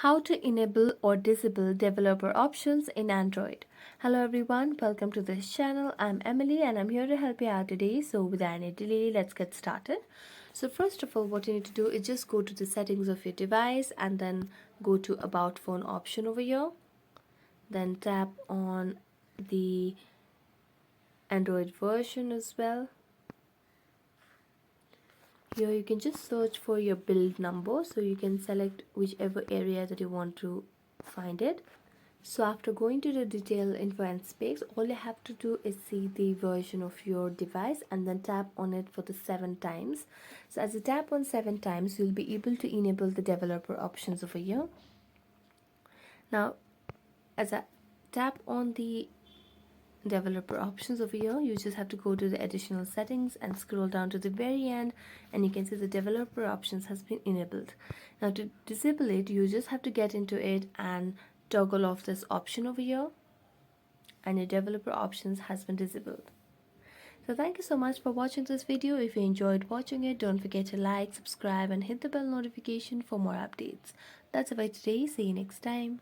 How to enable or disable developer options in Android. Hello everyone, welcome to this channel. I'm Emily and I'm here to help you out today. So without any delay, let's get started. So first of all, what you need to do is just go to the settings of your device and then go to about phone option over here. Then tap on the Android version as well. Here you can just search for your build number, so you can select whichever area that you want to find it. So after going to the detail info and specs, all you have to do is see the version of your device and then tap on it for the 7 times. So as you tap on 7 times, you'll be able to enable the developer options over here. Now as I tap on the developer options over here, you just have to go to the additional settings and scroll down to the very end, and you can see the developer options has been enabled. Now to disable it, you just have to get into it and toggle off this option over here, and your developer options has been disabled. So thank you so much for watching this video. If you enjoyed watching it, don't forget to like, subscribe and hit the bell notification for more updates. That's about today. See you next time.